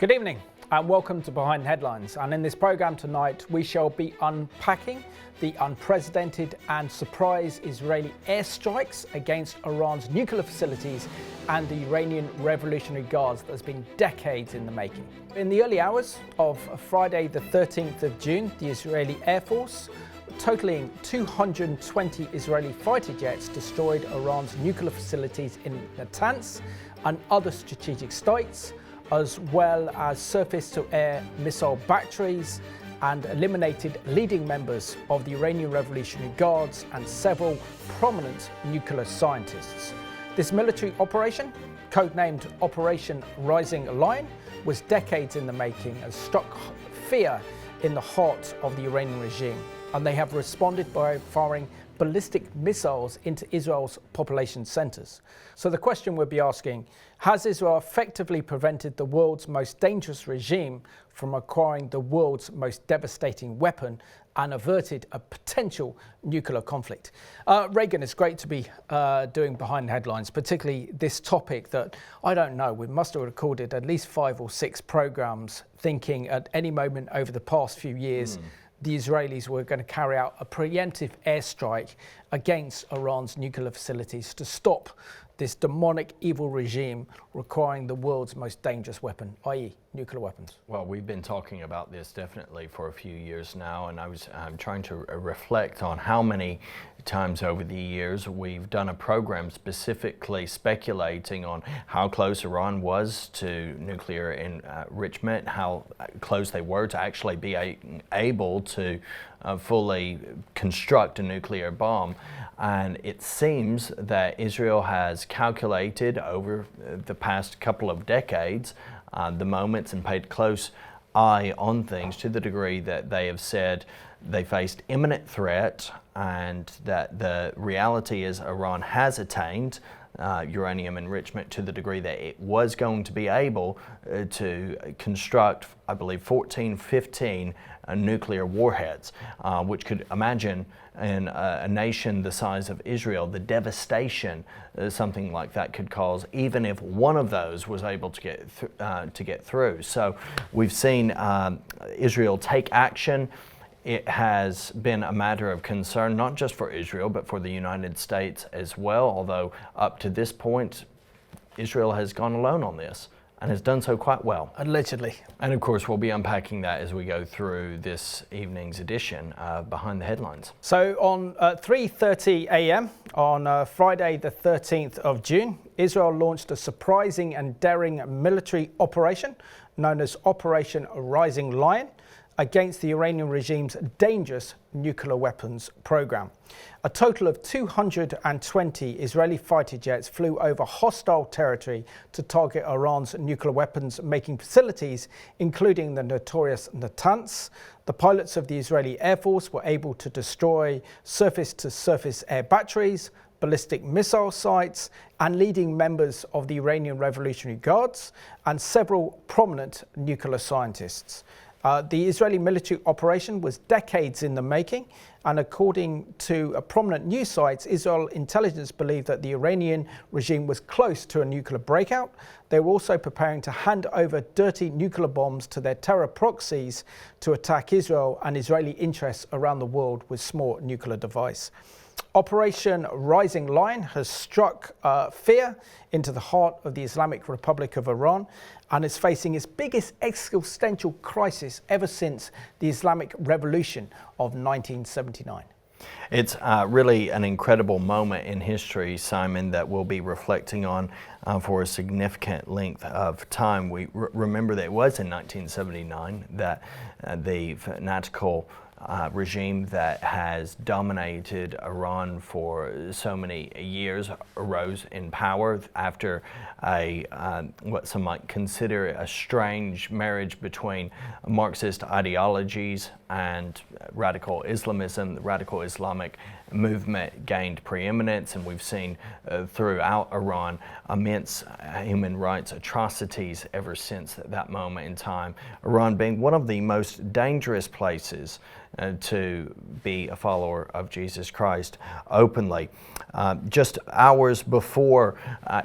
Good evening and welcome to Behind Headlines, and in this programme tonight we shall be unpacking the unprecedented and surprise Israeli airstrikes against Iran's nuclear facilities and the Iranian Revolutionary Guards that has been decades in the making. In the early hours of Friday the 13th of June, the Israeli Air Force, totaling 220 Israeli fighter jets, destroyed Iran's nuclear facilities in Natanz and other strategic sites, as well as surface-to-air missile batteries, and eliminated leading members of the Iranian Revolutionary Guards and several prominent nuclear scientists. This military operation, codenamed Operation Rising Lion, was decades in the making and struck fear in the heart of the Iranian regime, and they have responded by firing ballistic missiles into Israel's population centres. So the question we'll be asking, has Israel effectively prevented the world's most dangerous regime from acquiring the world's most devastating weapon and averted a potential nuclear conflict? Reagan, it's great to be doing Behind Headlines, particularly this topic that, I don't know, we must have recorded at least 5 or 6 programmes thinking at any moment over the past few years the Israelis were going to carry out a preemptive airstrike against Iran's nuclear facilities to stop this demonic evil regime requiring the world's most dangerous weapon, i.e. nuclear weapons. Well, we've been talking about this definitely for a few years now, and I'm trying to reflect on how many times over the years we've done a program specifically speculating on how close Iran was to nuclear enrichment, how close they were to actually be able to fully construct a nuclear bomb. And it seems that Israel has calculated over the past couple of decades the moments and paid close eye on things to the degree that they have said they faced imminent threat, and that the reality is Iran has attained uranium enrichment to the degree that it was going to be able to construct, I believe, 15 nuclear warheads, which could imagine in a nation the size of Israel, the devastation something like that could cause, even if one of those was able to get through. So we've seen Israel take action. It has been a matter of concern, not just for Israel, but for the United States as well, although up to this point, Israel has gone alone on this and has done so quite well. Allegedly. And of course, we'll be unpacking that as we go through this evening's edition of Behind the Headlines. So on 3:30 a.m. on Friday the 13th of June, Israel launched a surprising and daring military operation known as Operation Rising Lion against the Iranian regime's dangerous nuclear weapons program. A total of 220 Israeli fighter jets flew over hostile territory to target Iran's nuclear weapons making facilities, including the notorious Natanz. The pilots of the Israeli Air Force were able to destroy surface-to-surface air batteries, ballistic missile sites, and leading members of the Iranian Revolutionary Guards and several prominent nuclear scientists. The Israeli military operation was decades in the making, and according to prominent news sites, Israel intelligence believed that the Iranian regime was close to a nuclear breakout. They were also preparing to hand over dirty nuclear bombs to their terror proxies to attack Israel and Israeli interests around the world with small nuclear device. Operation Rising Lion has struck fear into the heart of the Islamic Republic of Iran and is facing its biggest existential crisis ever since the Islamic Revolution of 1979. It's really an incredible moment in history, Simon, that we'll be reflecting on for a significant length of time. We remember that it was in 1979 that the fanatical regime that has dominated Iran for so many years arose in power after what some might consider a strange marriage between Marxist ideologies and radical Islamism. The radical Islamic movement gained preeminence, and we've seen throughout Iran immense human rights atrocities ever since that moment in time. Iran being one of the most dangerous places to be a follower of Jesus Christ openly. Just hours before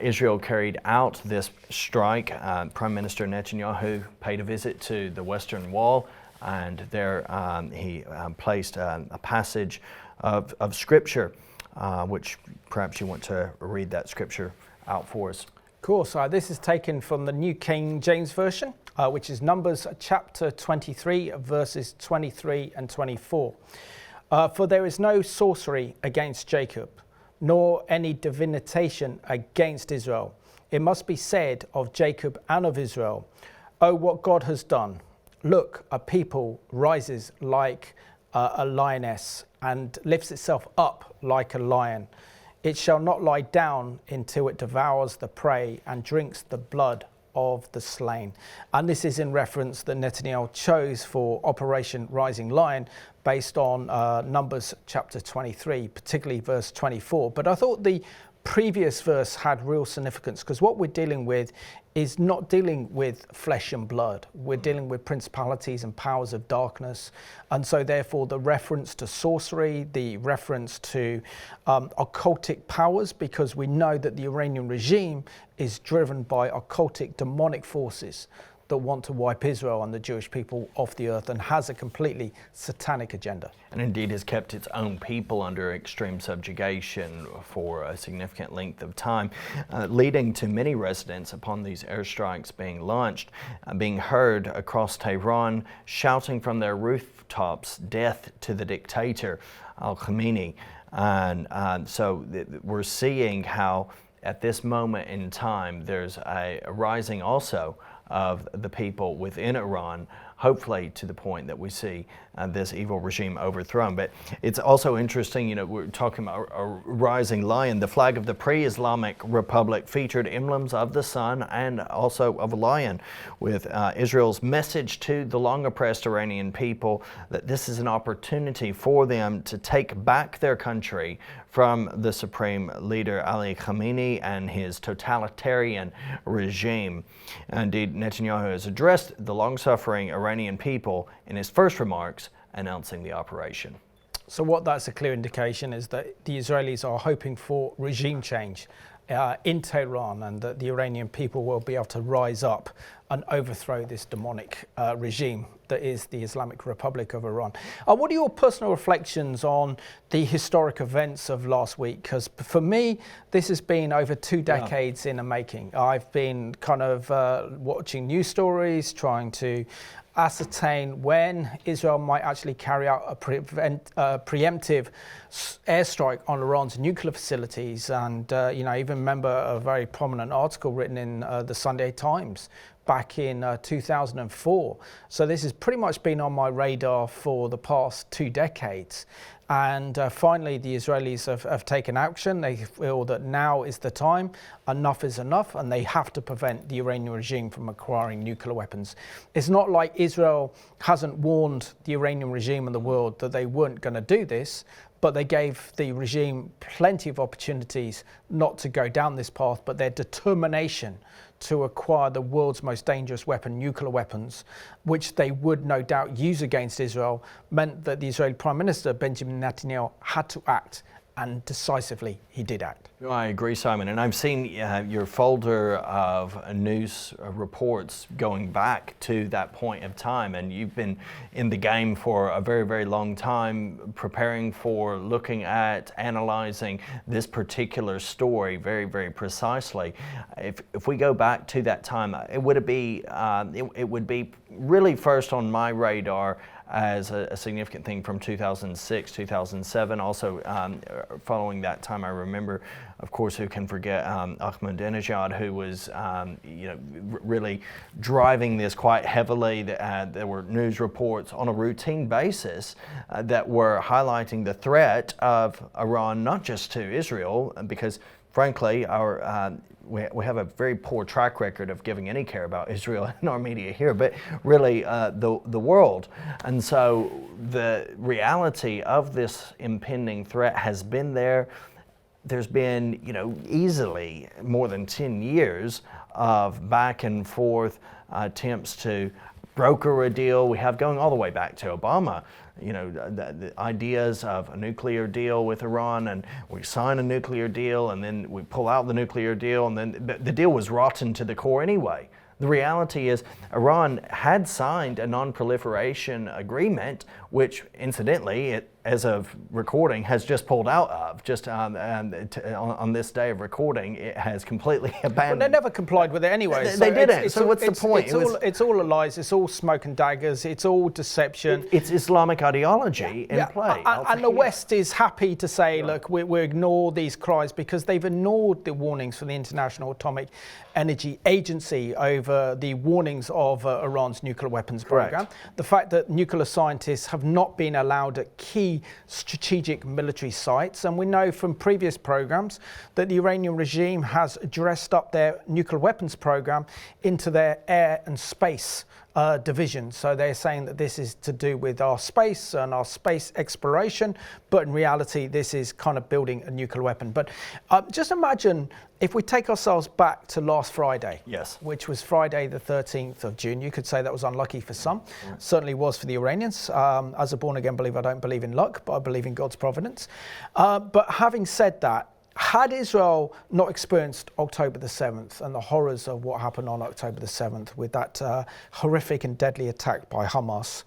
Israel carried out this strike, Prime Minister Netanyahu paid a visit to the Western Wall, and there he placed a passage of Scripture, which perhaps you want to read that Scripture out for us. Of course, this is taken from the New King James Version, which is Numbers chapter 23, verses 23 and 24. For there is no sorcery against Jacob, nor any divination against Israel. It must be said of Jacob and of Israel, oh, what God has done. Look, a people rises like a lioness and lifts itself up like a lion. It shall not lie down until it devours the prey and drinks the blood of the slain. And this is in reference that Netanyahu chose for Operation Rising Lion based on Numbers chapter 23, particularly verse 24. But I thought the previous verse had real significance, because what we're dealing with is not dealing with flesh and blood. We're dealing with principalities and powers of darkness. And so therefore the reference to sorcery, the reference to occultic powers, because we know that the Iranian regime is driven by occultic demonic forces that want to wipe Israel and the Jewish people off the earth, and has a completely satanic agenda. And indeed has kept its own people under extreme subjugation for a significant length of time, leading to many residents upon these airstrikes being launched, being heard across Tehran shouting from their rooftops, "Death to the dictator, Al-Khamenei." And so we're seeing how at this moment in time there's a rising also of the people within Iran, hopefully to the point that we see this evil regime overthrown. But it's also interesting, we're talking about a rising lion. The flag of the pre-Islamic Republic featured emblems of the sun and also of a lion, with Israel's message to the long oppressed Iranian people that this is an opportunity for them to take back their country from the supreme leader Ali Khamenei and his totalitarian regime. Indeed, Netanyahu has addressed the long-suffering Iranian people in his first remarks announcing the operation. So what that's a clear indication is that the Israelis are hoping for regime change in Tehran, and that the Iranian people will be able to rise up and overthrow this demonic regime that is the Islamic Republic of Iran. What are your personal reflections on the historic events of last week? Because for me, this has been over 2 decades in the making. I've been kind of watching news stories, trying to ascertain when Israel might actually carry out a preemptive airstrike on Iran's nuclear facilities. And, I even remember a very prominent article written in the Sunday Times back in 2004. So this has pretty much been on my radar for the past 2 decades. And finally, the Israelis have taken action. They feel that now is the time, enough is enough, and they have to prevent the Iranian regime from acquiring nuclear weapons. It's not like Israel hasn't warned the Iranian regime and the world that they weren't going to do this, but they gave the regime plenty of opportunities not to go down this path, but their determination to acquire the world's most dangerous weapon, nuclear weapons, which they would no doubt use against Israel, meant that the Israeli Prime Minister, Benjamin Netanyahu, had to act, and decisively he did act. I agree, Simon, and I've seen your folder of news reports going back to that point of time, and you've been in the game for a very, very long time, preparing for, looking at, analyzing this particular story very, very precisely. If we go back to that time, it would be really first on my radar as a significant thing from 2006, 2007. Also, following that time, I remember, of course, who can forget Ahmadinejad, who was, really driving this quite heavily. There were news reports on a routine basis that were highlighting the threat of Iran, not just to Israel, because frankly, we have a very poor track record of giving any care about Israel in our media here, but really the world. And so the reality of this impending threat has been there. There's been, easily more than 10 years of back and forth attempts to broker a deal. We have, going all the way back to Obama, you know, the ideas of a nuclear deal with Iran, and we sign a nuclear deal and then we pull out the nuclear deal, and then the deal was rotten to the core anyway. The reality is Iran had signed a non-proliferation agreement, which incidentally, as of recording, has just pulled out of. Just on this day of recording, it has completely abandoned. Well, they never complied with it anyway. They didn't. So what's the point? It's all lies. It's all smoke and daggers. It's all deception. It's Islamic ideology in play. And the West is happy to say, look, we ignore these cries because they've ignored the warnings from the International Atomic Energy Agency over the warnings of Iran's nuclear weapons program. The fact that nuclear scientists have not been allowed at key strategic military sites. And we know from previous programs that the Iranian regime has dressed up their nuclear weapons program into their air and space division. So they're saying that this is to do with our space and our space exploration, but in reality this is kind of building a nuclear weapon. But just imagine if we take ourselves back to last Friday, which was Friday the 13th of June. You could say that was unlucky for some, certainly was for the Iranians. As a born-again believer, I don't believe in luck, but I believe in God's providence. But having said that, had Israel not experienced October the 7th and the horrors of what happened on October the 7th with that horrific and deadly attack by Hamas,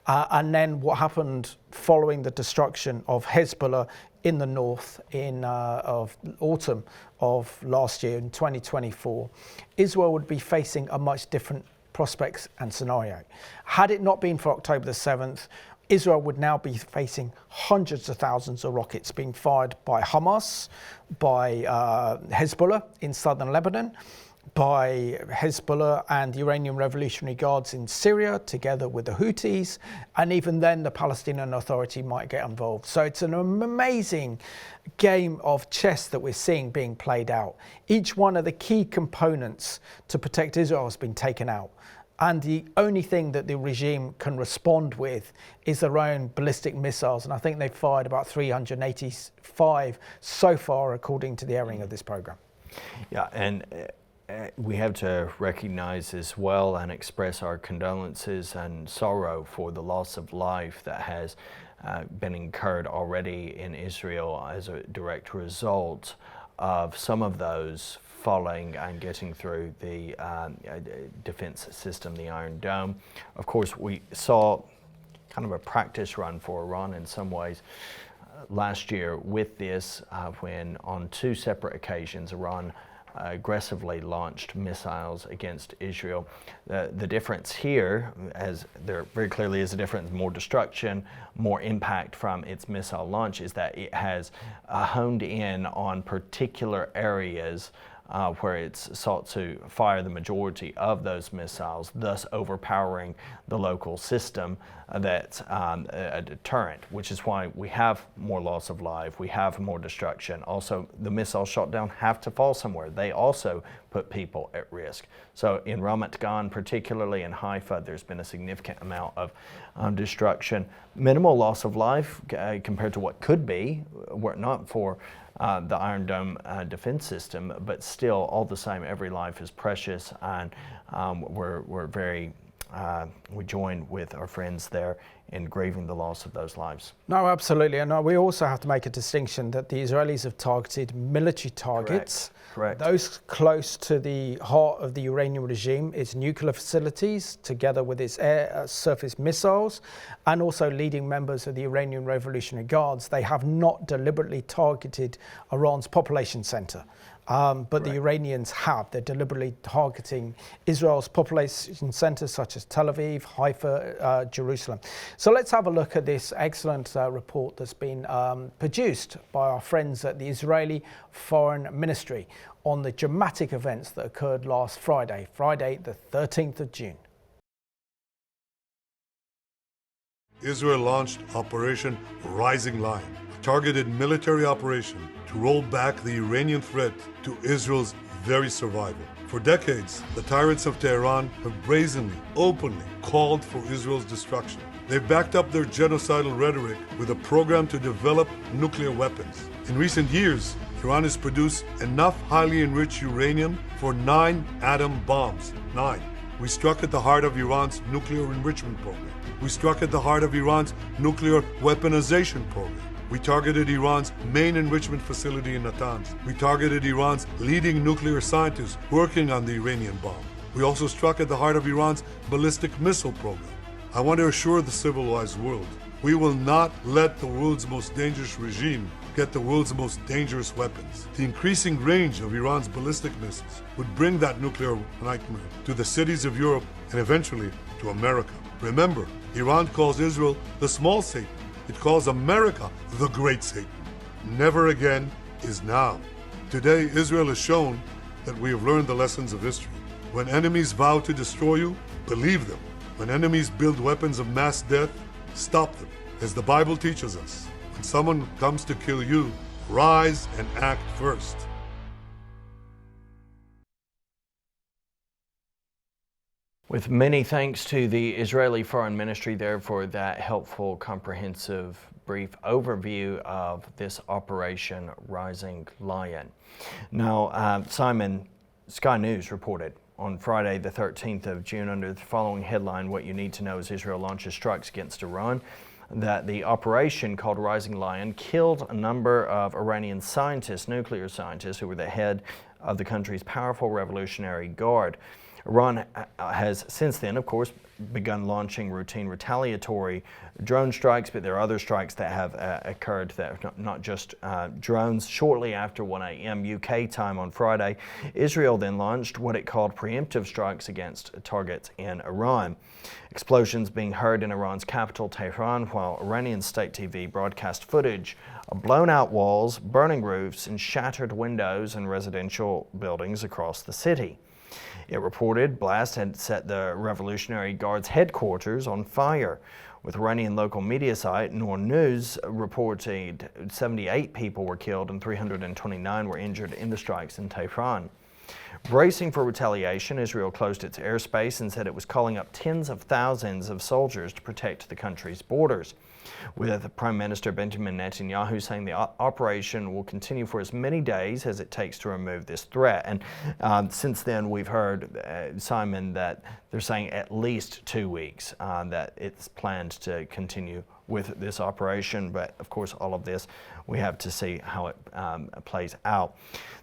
and then what happened following the destruction of Hezbollah in the north in of autumn of last year in 2024, Israel would be facing a much different prospects and scenario. Had it not been for October the 7th, Israel would now be facing hundreds of thousands of rockets being fired by Hamas, by Hezbollah in southern Lebanon, by Hezbollah and the Iranian Revolutionary Guards in Syria, together with the Houthis, and even then the Palestinian Authority might get involved. So it's an amazing game of chess that we're seeing being played out. Each one of the key components to protect Israel has been taken out. And the only thing that the regime can respond with is their own ballistic missiles. And I think they've fired about 385 so far, according to the airing of this program. Yeah, and we have to recognize as well and express our condolences and sorrow for the loss of life that has been incurred already in Israel as a direct result of some of those falling and getting through the defense system, the Iron Dome. Of course, we saw kind of a practice run for Iran in some ways last year with this when on two separate occasions Iran aggressively launched missiles against Israel. The difference here, as there very clearly is a difference, more destruction, more impact from its missile launch, is that it has honed in on particular areas where it's sought to fire the majority of those missiles, thus overpowering the local system that's a deterrent, which is why we have more loss of life, we have more destruction. Also, the missiles shot down have to fall somewhere. They also put people at risk. So in Ramat Gan, particularly in Haifa, there's been a significant amount of destruction. Minimal loss of life compared to what could be, were it not for the Iron Dome defense system, but still, all the same, every life is precious, and we're very, we join with our friends there in grieving the loss of those lives. No, absolutely, and we also have to make a distinction that the Israelis have targeted military targets. Correct. Those close to the heart of the Iranian regime, its nuclear facilities, together with its air surface missiles, and also leading members of the Iranian Revolutionary Guards. They have not deliberately targeted Iran's population center. But the Iranians have. They're deliberately targeting Israel's population centers such as Tel Aviv, Haifa, Jerusalem. So let's have a look at this excellent report that's been produced by our friends at the Israeli Foreign Ministry on the dramatic events that occurred last Friday, the 13th of June. Israel launched Operation Rising Lion, a targeted military operation to roll back the Iranian threat to Israel's very survival. For decades, the tyrants of Tehran have brazenly, openly called for Israel's destruction. They've backed up their genocidal rhetoric with a program to develop nuclear weapons. In recent years, Iran has produced enough highly enriched uranium for 9 atom bombs. 9. We struck at the heart of Iran's nuclear enrichment program. We struck at the heart of Iran's nuclear weaponization program. We targeted Iran's main enrichment facility in Natanz. We targeted Iran's leading nuclear scientists working on the Iranian bomb. We also struck at the heart of Iran's ballistic missile program. I want to assure the civilized world, we will not let the world's most dangerous regime get the world's most dangerous weapons. The increasing range of Iran's ballistic missiles would bring that nuclear nightmare to the cities of Europe and eventually to America. Remember, Iran calls Israel the small Satan. It calls America the great Satan. Never again is now. Today, Israel has shown that we have learned the lessons of history. When enemies vow to destroy you, believe them. When enemies build weapons of mass death, stop them. As the Bible teaches us, when someone comes to kill you, rise and act first. With many thanks to the Israeli Foreign Ministry there for that helpful, comprehensive, brief overview of this Operation Rising Lion. Now, Simon, Sky News reported on Friday the 13th of June under the following headline, "What you need to know as Israel launches strikes against Iran," that the operation called Rising Lion killed a number of Iranian scientists, nuclear scientists, who were the head of the country's powerful Revolutionary Guard. Iran has since then, of course, begun launching routine retaliatory drone strikes, but there are other strikes that have occurred that are not just drones. Shortly after 1 a.m. UK time on Friday, Israel then launched what it called preemptive strikes against targets in Iran. Explosions being heard in Iran's capital, Tehran, while Iranian state TV broadcast footage of blown out walls, burning roofs, and shattered windows in residential buildings across the city. It reported blast had set the Revolutionary Guards headquarters on fire, with Iranian local media site Noor News reported 78 people were killed and 329 were injured in the strikes in Tehran. Bracing for retaliation, Israel closed its airspace and said it was calling up tens of thousands of soldiers to protect the country's borders, with Prime Minister Benjamin Netanyahu saying the operation will continue for as many days as it takes to remove this threat. And since then, we've heard, Simon, that they're saying at least 2 weeks that it's planned to continue with this operation. But of course, all of this, we have to see how it plays out.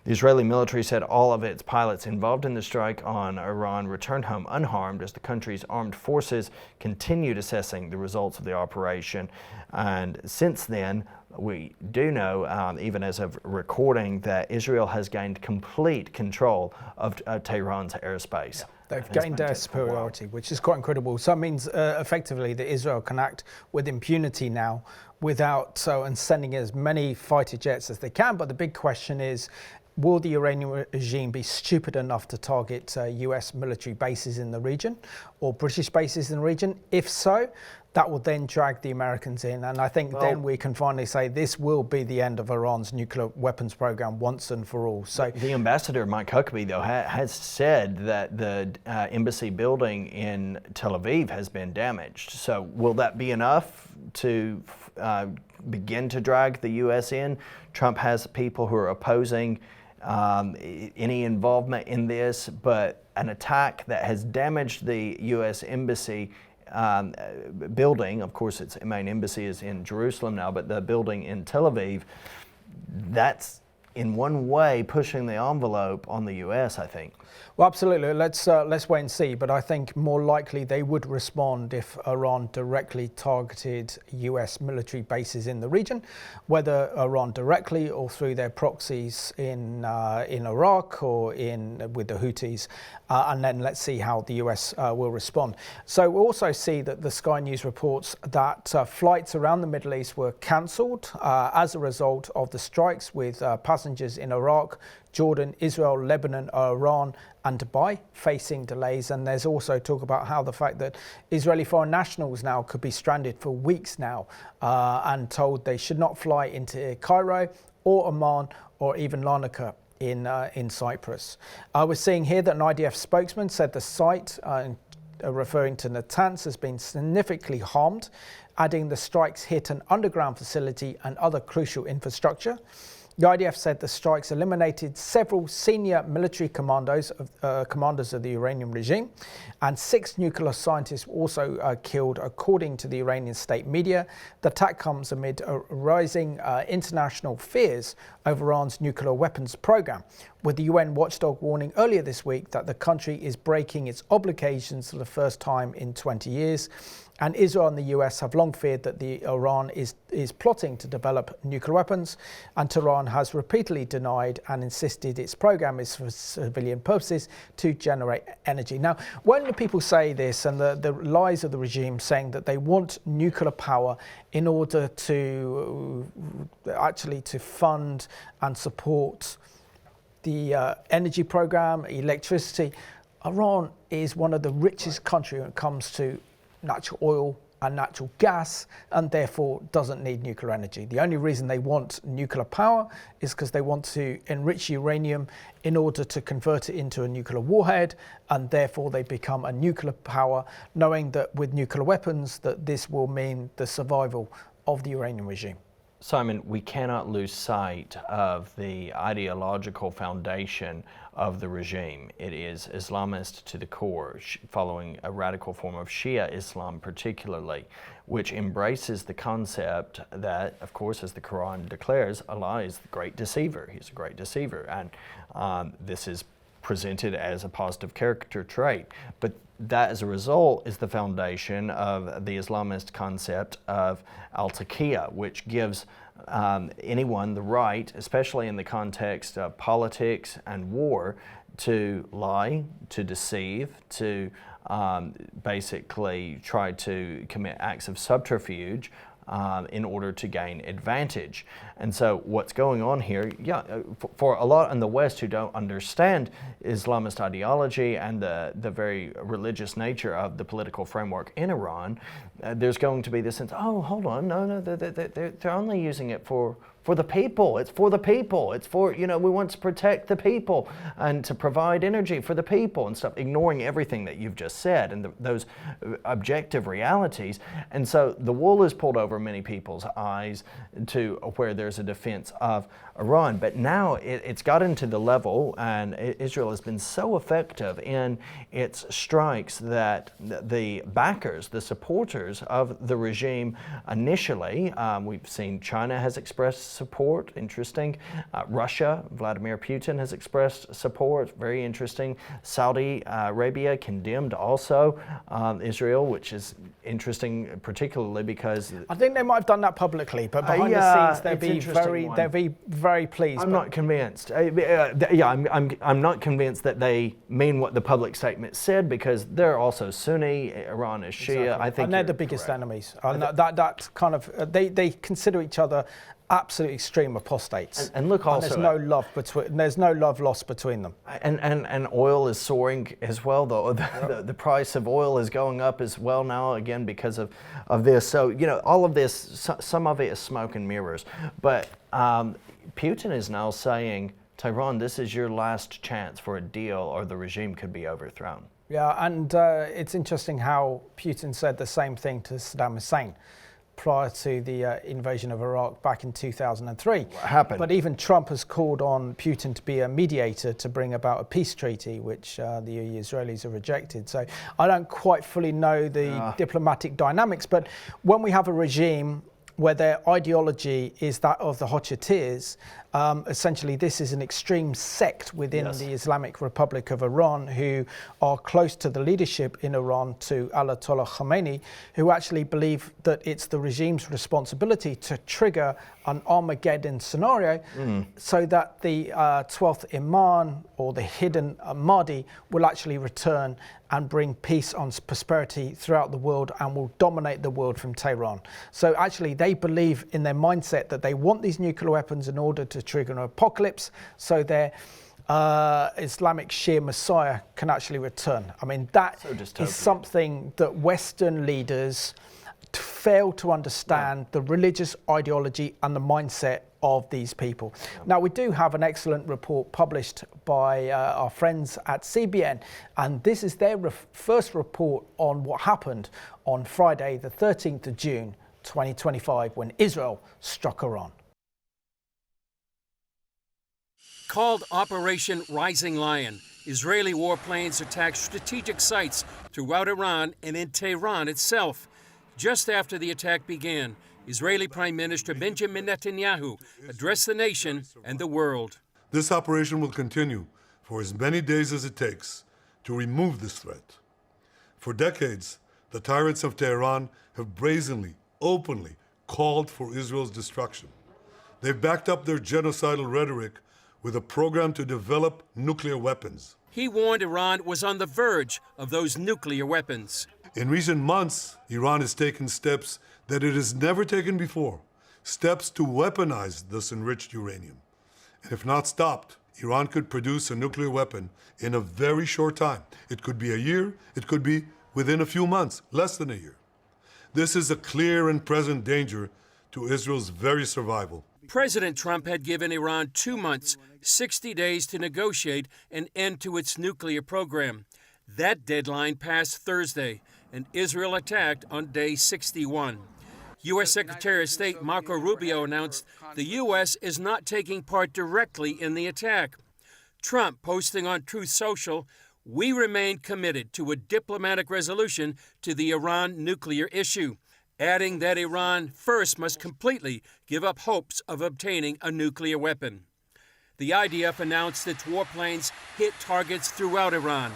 The Israeli military said all of its pilots involved in the strike on Iran returned home unharmed as the country's armed forces continued assessing the results of the operation. And since then, we do know, even as of recording, that Israel has gained complete control of Tehran's airspace. Yeah. They've gained their superiority, which is quite incredible. So it means effectively that Israel can act with impunity now without and sending as many fighter jets as they can. But the big question is, will the Iranian regime be stupid enough to target US military bases in the region or British bases in the region? If so, that will then drag the Americans in. And I think then we can finally say this will be the end of Iran's nuclear weapons program once and for all. So the ambassador, Mike Huckabee, though, has said that the embassy building in Tel Aviv has been damaged. So will that be enough to begin to drag the U.S. in? Trump has people who are opposing any involvement in this, but an attack that has damaged the U.S. embassy building, of course its main embassy is in Jerusalem now, but the building in Tel Aviv, that's in one way pushing the envelope on the US, I think. Well, absolutely. Let's wait and see. But I think more likely they would respond if Iran directly targeted US military bases in the region, whether Iran directly or through their proxies in Iraq or with the Houthis. And then let's see how the US will respond. So we'll also see that the Sky News reports that flights around the Middle East were cancelled as a result of the strikes with passengers in Iraq, Jordan, Israel, Lebanon, Iran and Dubai facing delays. And there's also talk about how the fact that Israeli foreign nationals now could be stranded for weeks now and told they should not fly into Cairo or Amman or even Larnaca in Cyprus. We're seeing here that an IDF spokesman said the site, referring to Natanz, has been significantly harmed, adding the strikes hit an underground facility and other crucial infrastructure. The IDF said the strikes eliminated several senior military commanders of the Iranian regime, and 6 nuclear scientists were also killed, according to the Iranian state media. The attack comes amid rising international fears over Iran's nuclear weapons program, with the UN watchdog warning earlier this week that the country is breaking its obligations for the first time in 20 years. And Israel and the US have long feared that Iran is plotting to develop nuclear weapons, and Tehran has repeatedly denied and insisted its program is for civilian purposes to generate energy. Now, when the people say this, and the lies of the regime saying that they want nuclear power in order to actually to fund and support the energy program, electricity, Iran is one of the richest countries when it comes to natural oil and natural gas, and therefore doesn't need nuclear energy. The only reason they want nuclear power is because they want to enrich uranium in order to convert it into a nuclear warhead, and therefore they become a nuclear power, knowing that with nuclear weapons that this will mean the survival of the Iranian regime. Simon, we cannot lose sight of the ideological foundation of the regime. It is Islamist to the core, following a radical form of Shia Islam particularly, which embraces the concept that, of course, as the Quran declares, Allah is the great deceiver. He's a great deceiver, and this is presented as a positive character trait. But that, as a result, is the foundation of the Islamist concept of al-taqiyya, which gives anyone the right, especially in the context of politics and war, to lie, to deceive, to basically try to commit acts of subterfuge in order to gain advantage. And so what's going on here, for a lot in the West who don't understand Islamist ideology and the very religious nature of the political framework in Iran, there's going to be this sense, oh, hold on, no, they're only using it for the people. It's for the people. It's for, we want to protect the people and to provide energy for the people and stuff, ignoring everything that you've just said and those objective realities. And so the wool is pulled over many people's eyes to where there's a defense of Iran. But now it's gotten to the level, and Israel has been so effective in its strikes that the backers, the supporters of the regime initially, we've seen China has expressed support, interesting. Russia, Vladimir Putin has expressed support, very interesting. Saudi Arabia condemned also Israel, which is interesting, particularly because I think they might have done that publicly, but behind the scenes they'll be very pleased. I'm not convinced. I'm not convinced that they mean what the public statement said, because they're also Sunni, Iran is Shia. Exactly. I think, and they're the biggest enemies. And that kind of they consider each other absolute extreme apostates. And look, also, there's no love lost between them. And oil is soaring as well, though. The price of oil is going up as well now, again, because of this. So, all of this, some of it is smoke and mirrors. But Putin is now saying, Tehran, this is your last chance for a deal, or the regime could be overthrown. Yeah, and it's interesting how Putin said the same thing to Saddam Hussein prior to the invasion of Iraq back in 2003. What happened? But even Trump has called on Putin to be a mediator to bring about a peace treaty, which the Israelis have rejected. So I don't quite fully know the diplomatic dynamics, but when we have a regime where their ideology is that of the Hochatirs, essentially this is an extreme sect within the Islamic Republic of Iran, who are close to the leadership in Iran, to Ayatollah Khomeini, who actually believe that it's the regime's responsibility to trigger an Armageddon scenario so that the 12th Imam, or the hidden Mahdi, will actually return and bring peace and prosperity throughout the world and will dominate the world from Tehran. So actually they believe in their mindset that they want these nuclear weapons in order to trigger an apocalypse, so their Islamic Shia Messiah can actually return. I mean, that is something that Western leaders fail to understand, the religious ideology and the mindset of these people. Now, we do have an excellent report published by our friends at CBN, and this is their first report on what happened on Friday, the 13th of June, 2025, when Israel struck Iran. Called Operation Rising Lion, Israeli warplanes attacked strategic sites throughout Iran and in Tehran itself. Just after the attack began, Israeli Prime Minister Benjamin Netanyahu addressed the nation and the world. This operation will continue for as many days as it takes to remove this threat. For decades, the tyrants of Tehran have brazenly, openly called for Israel's destruction. They've backed up their genocidal rhetoric with a program to develop nuclear weapons. He warned Iran was on the verge of those nuclear weapons. In recent months, Iran has taken steps that it has never taken before, steps to weaponize this enriched uranium. And if not stopped, Iran could produce a nuclear weapon in a very short time. It could be a year, it could be within a few months, less than a year. This is a clear and present danger to Israel's very survival. President Trump had given Iran 2 months, 60 days to negotiate an end to its nuclear program. That deadline passed Thursday, and Israel attacked on day 61. U.S. Secretary of State Marco Rubio announced the U.S. is not taking part directly in the attack. Trump posting on Truth Social, "We remain committed to a diplomatic resolution to the Iran nuclear issue," adding that Iran first must completely give up hopes of obtaining a nuclear weapon. The IDF announced its warplanes hit targets throughout Iran.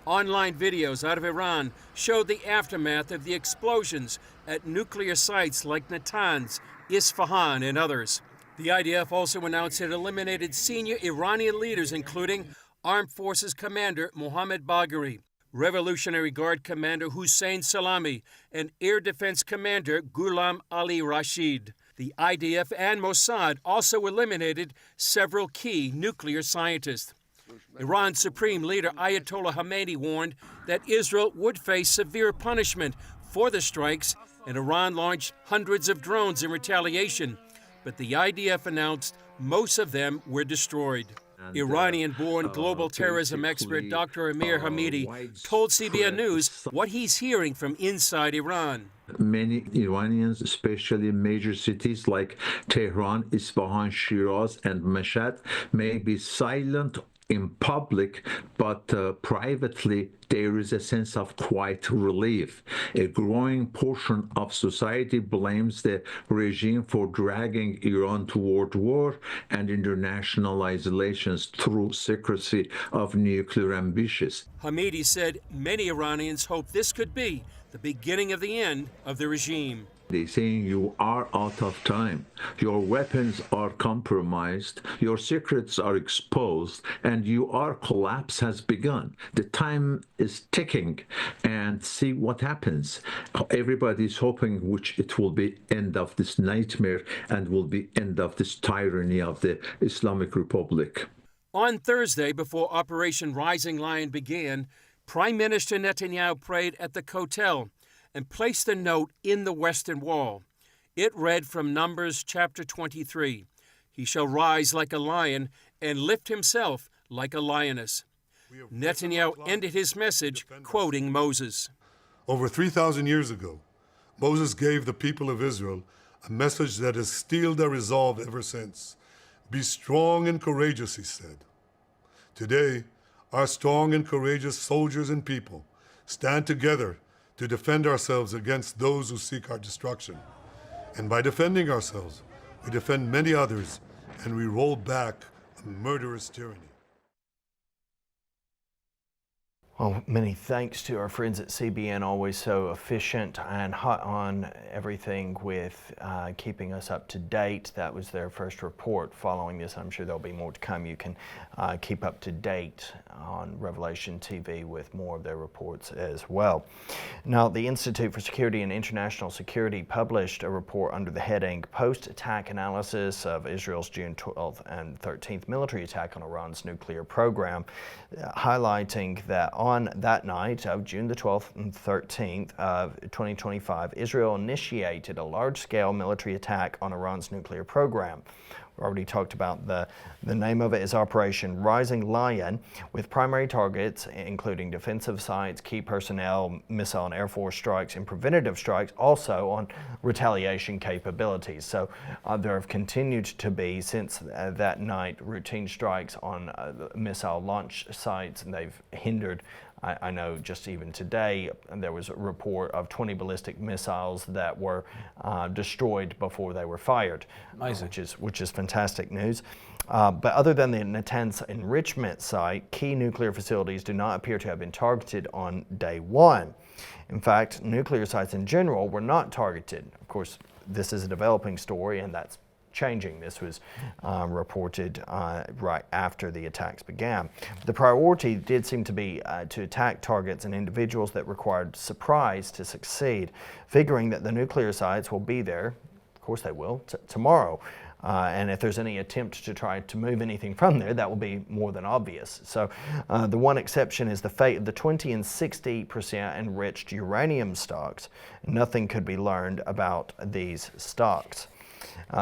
Online videos out of Iran showed the aftermath of the explosions at nuclear sites like Natanz, Isfahan, and others. The IDF also announced it eliminated senior Iranian leaders, including Armed Forces Commander Mohammad Bagheri, Revolutionary Guard Commander Hussein Salami, and Air Defense Commander Ghulam Ali Rashid. The IDF and Mossad also eliminated several key nuclear scientists. Iran's Supreme Leader Ayatollah Khamenei warned that Israel would face severe punishment for the strikes, and Iran launched hundreds of drones in retaliation. But the IDF announced most of them were destroyed. Iranian-born global terrorism expert Dr. Amir Hamidi told CBN News what he's hearing from inside Iran. Many Iranians, especially major cities like Tehran, Isfahan, Shiraz, and Mashhad, may be silent in public, but privately there is a sense of quiet relief. A growing portion of society blames the regime for dragging Iran toward war and international isolations through secrecy of nuclear ambitions. Hamidi said many Iranians hope this could be the beginning of the end of the regime. They're saying you are out of time, your weapons are compromised, your secrets are exposed, and your collapse has begun. The time is ticking, and see what happens. Everybody's hoping which it will be end of this nightmare and will be end of this tyranny of the Islamic Republic. On Thursday, before Operation Rising Lion began, Prime Minister Netanyahu prayed at the Kotel and placed a note in the Western Wall. It read from Numbers chapter 23, "He shall rise like a lion and lift himself like a lioness." Netanyahu ended his message quoting Moses. Over 3,000 years ago, Moses gave the people of Israel a message that has steeled their resolve ever since. "Be strong and courageous," he said. Today, our strong and courageous soldiers and people stand together to defend ourselves against those who seek our destruction. And by defending ourselves, we defend many others, and we roll back a murderous tyranny. Well, many thanks to our friends at CBN, always so efficient and hot on everything with keeping us up to date. That was their first report following this. I'm sure there'll be more to come. You can keep up to date on Revelation TV with more of their reports as well. Now, the Institute for Security and International Security published a report under the heading Post-Attack Analysis of Israel's June 12th and 13th military attack on Iran's nuclear program, highlighting that on that night of June the 12th and 13th of 2025, Israel initiated a large-scale military attack on Iran's nuclear program. already talked about the name of it is Operation Rising Lion, with primary targets including defensive sites, key personnel, missile and air force strikes, and preventative strikes, also on retaliation capabilities. So there have continued to be, since that night, routine strikes on missile launch sites, and they've hindered. I know just even today there was a report of 20 ballistic missiles that were destroyed before they were fired, which is fantastic news. But other than the Natanz enrichment site, key nuclear facilities do not appear to have been targeted on day one. In fact, nuclear sites in general were not targeted. Of course, this is a developing story, and that's changing. This was reported right after the attacks began. The priority did seem to be to attack targets and individuals that required surprise to succeed, figuring that the nuclear sites will be there, of course they will, tomorrow. And if there's any attempt to try to move anything from there, that will be more than obvious. So the one exception is the fate of the 20 and 60% enriched uranium stocks. Nothing could be learned about these stocks.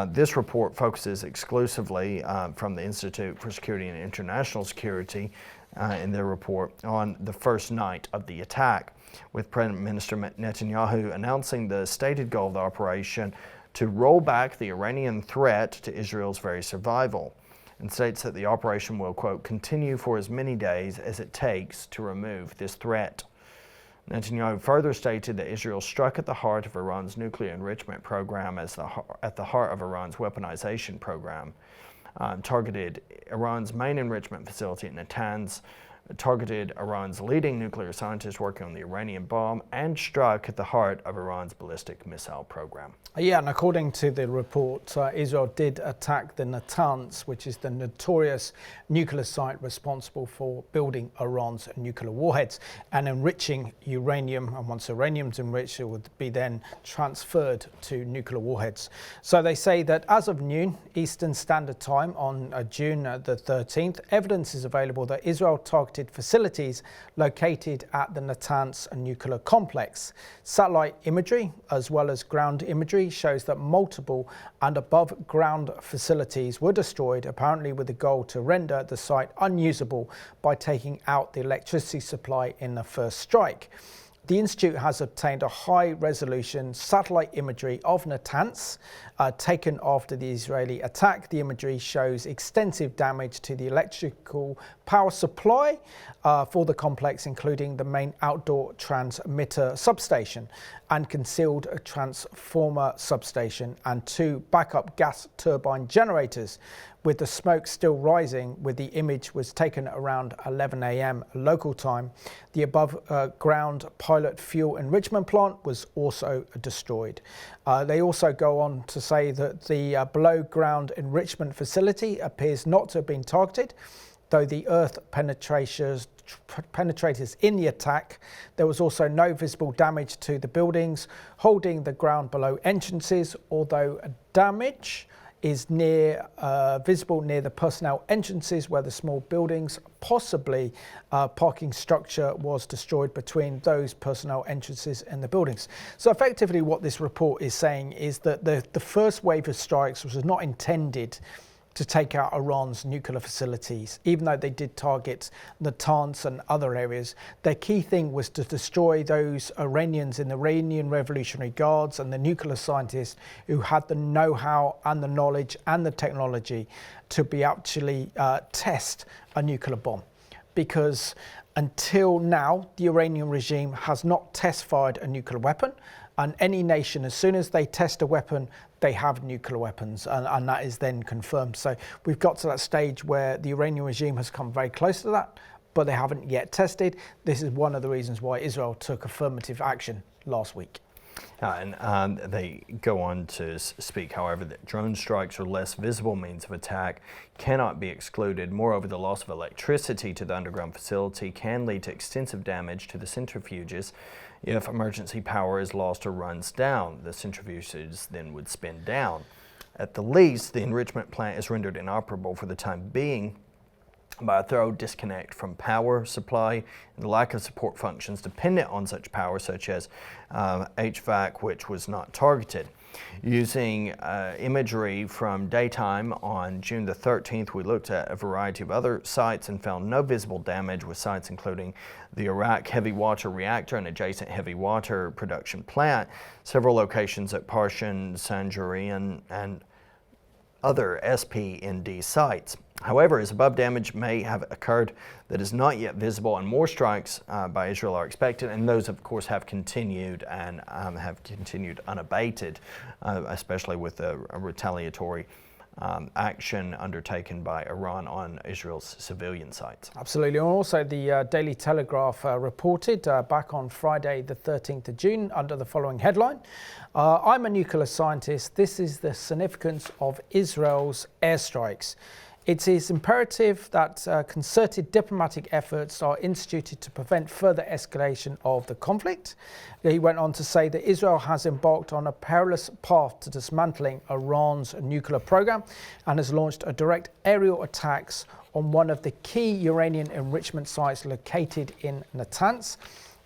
This report focuses exclusively from the Institute for Security and International Security in their report on the first night of the attack, with Prime Minister Netanyahu announcing the stated goal of the operation to roll back the Iranian threat to Israel's very survival, and states that the operation will, quote, continue for as many days as it takes to remove this threat. Netanyahu further stated that Israel struck at the heart of Iran's nuclear enrichment program at the heart of Iran's weaponization program, targeted Iran's main enrichment facility at Natanz, targeted Iran's leading nuclear scientist working on the Iranian bomb, and struck at the heart of Iran's ballistic missile program. Yeah, and according to the report, Israel did attack the Natanz, which is the notorious nuclear site responsible for building Iran's nuclear warheads and enriching uranium. And once uranium's enriched, it would be then transferred to nuclear warheads. So they say that as of noon Eastern Standard Time on June the 13th, evidence is available that Israel targeted facilities located at the Natanz nuclear complex. Satellite imagery as well as ground imagery shows that multiple and above ground facilities were destroyed, apparently with the goal to render the site unusable by taking out the electricity supply in the first strike. The Institute has obtained a high-resolution satellite imagery of Natanz taken after the Israeli attack. The imagery shows extensive damage to the electrical power supply for the complex, including the main outdoor transmitter substation and concealed transformer substation and 2 backup gas turbine generators, with the smoke still rising. With the image was taken around 11 a.m. local time. The above ground pilot fuel enrichment plant was also destroyed. They also go on to say that the below ground enrichment facility appears not to have been targeted, though the earth penetrators in the attack. There was also no visible damage to the buildings holding the ground below entrances, although damage is visible near the personnel entrances, where the small buildings, possibly parking structure, was destroyed between those personnel entrances and the buildings. So effectively what this report is saying is that the first wave of strikes was not intended to take out Iran's nuclear facilities, even though they did target Natanz and other areas. Their key thing was to destroy those Iranians in the Iranian Revolutionary Guards and the nuclear scientists who had the know-how and the knowledge and the technology to be actually test a nuclear bomb. Because until now, the Iranian regime has not test-fired a nuclear weapon, and any nation, as soon as they test a weapon, they have nuclear weapons, and that is then confirmed. So we've got to that stage where the Iranian regime has come very close to that, but they haven't yet tested. This is one of the reasons why Israel took affirmative action last week. And they go on to speak, however, that drone strikes or less visible means of attack cannot be excluded. Moreover, the loss of electricity to the underground facility can lead to extensive damage to the centrifuges. If emergency power is lost or runs down, the centrifuges then would spin down. At the least, the enrichment plant is rendered inoperable for the time being by a thorough disconnect from power supply and the lack of support functions dependent on such power, such as HVAC, which was not targeted. Using imagery from daytime on June the 13th, we looked at a variety of other sites and found no visible damage, with sites including the Iraq heavy water reactor and adjacent heavy water production plant, several locations at Parshan, Sanjurian, and other SPND sites. However, as above, damage may have occurred that is not yet visible, and more strikes by Israel are expected, and those of course have continued and have continued unabated, especially with the retaliatory action undertaken by Iran on Israel's civilian sites. Absolutely. And also the Daily Telegraph reported back on Friday the 13th of June under the following headline: I'm a nuclear scientist. This is the significance of Israel's airstrikes. It is imperative that concerted diplomatic efforts are instituted to prevent further escalation of the conflict. He went on to say that Israel has embarked on a perilous path to dismantling Iran's nuclear program and has launched a direct aerial attacks on one of the key uranium enrichment sites located in Natanz.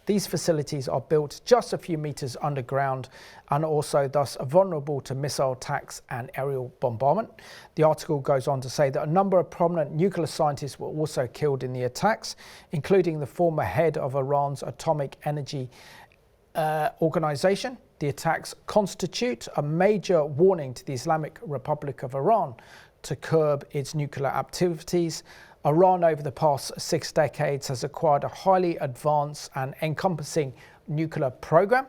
These facilities are built just a few meters underground and also thus vulnerable to missile attacks and aerial bombardment. The article goes on to say that a number of prominent nuclear scientists were also killed in the attacks, including the former head of Iran's atomic energy organization. The attacks constitute a major warning to the Islamic Republic of Iran to curb its nuclear activities. Iran over the past 6 decades has acquired a highly advanced and encompassing nuclear program,